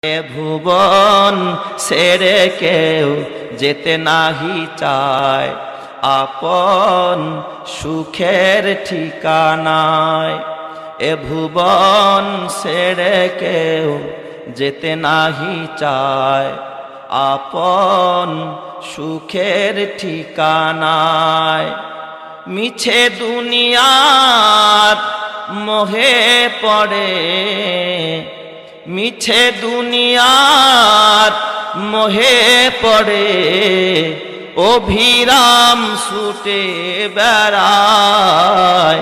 এ ভুবন ছেড়ে কেউ যেতে নাহি চায়, আপন সুখের ঠিকানায়। এ ভুবন ছেড়ে কেউ যেতে নাহি চায়, আপন সুখের ঠিকানায়। মিছে দুনিয়ার মোহে পড়ে, মিছে দুনিয়ার মোহে পড়ে, অভিরাম ছুটে বেড়ায়।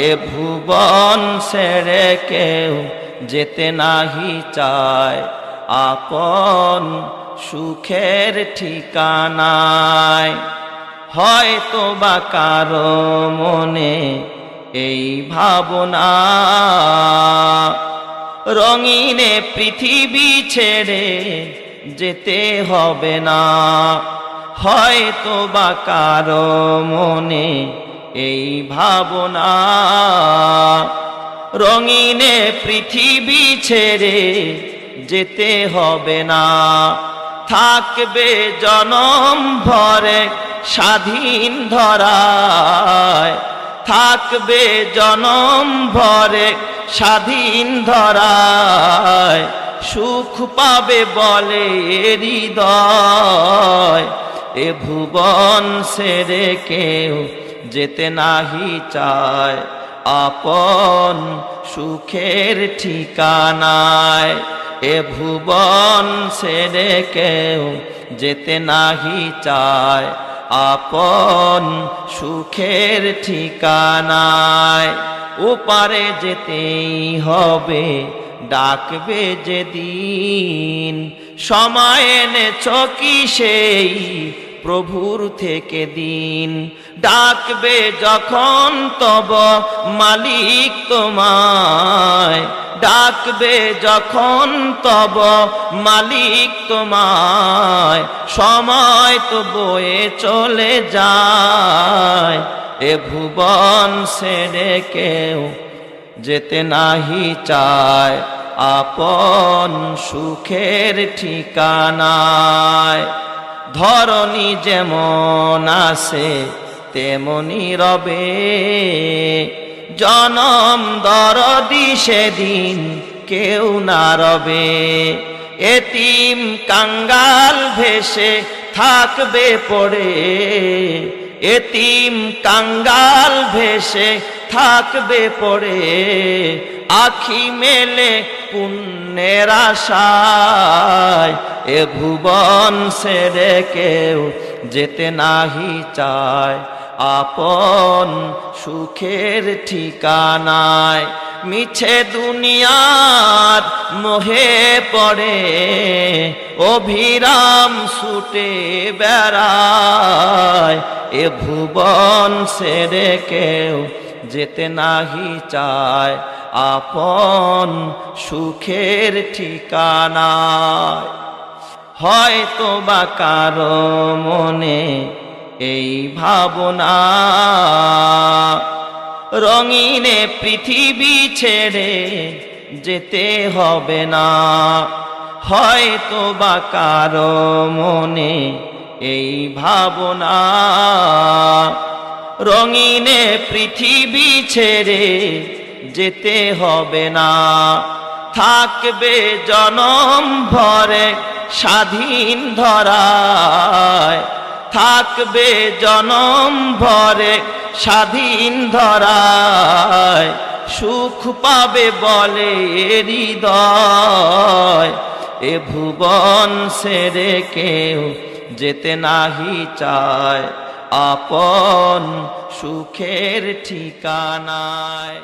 এ ভুবন ছেড়ে কেউ যেতে নাহি চায়, আপন সুখের ঠিকানায়। হয়তো বা কারো মনে এই ভাবনা, রঙিনে পৃথিবী ছেড়ে যেতে হবে না। হয়তো বা কারো মনে এই ভাবনা, রঙিনে পৃথিবী ছেড়ে যেতে হবে না। থাকবে জনম ভরে স্বাধীন ধরায়, থাকবে জনম ভরে স্বাধীন ধরায়। সুখ পাবে বলে হৃদয়, এ ভুবন ছেড়ে কেউ যেতে নাহি চায়, আপন সুখের ঠিকানায়। এ ভুবন ছেড়ে কেউ যেতে নাহি চায়, আপন সুখের ঠিকানায়। ওপারে যেতেই হবে ডাকবে যেদিন, সময় এনেছ কি সেই প্রভুর থেকে দিন। ডাকবে যখন তব মালিক তোমায়, ডাকবে যখন তব মালিক তোমায়। সময় তো বয়ে চলে যায়, এ ভুবন ছেড়ে কেউ যেতে নাহি চায়, আপন সুখের ঠিকানায়। ধরণী যেমন আসে তেমনি রবে, জনম দরদি সেদিন কেউ না রবে। এতিম কাঙ্গাল ভেসে থাকবে পড়ে, এতিম কাঙ্গাল ভেসে থাকবে পড়ে। আখি মেলে পুণ্যের আশায়, এ ভুবন ছেড়ে কেউ যেতে নাহি চায়, আপন সুখের ঠিকানায়। মিছে দুনিয়ার মোহে পড়ে, অভিরাম ছুটে বেড়ায়। এ ভুবন ছেড়ে কেউ যেতে নাহি চায়, আপন সুখের ঠিকানায়। হয়তো বা কারো মনে এই ভাবনা, রঙিনে পৃথিবী ছেড়ে যেতে হবে না। হয়তো বা কারো মনে এই ভাবনা, রঙিনে পৃথিবী ছেড়ে যেতে হবে না। থাকবে জনম ভরে স্বাধীন ধরায়, থাকবে জনম ভরে স্বাধীন ধরায়। সুখ পাবে বলে হৃদয়, এ ভুবন ছেড়ে কেউ যেতে নাহি চায়, আপন সুখের ঠিকানায়।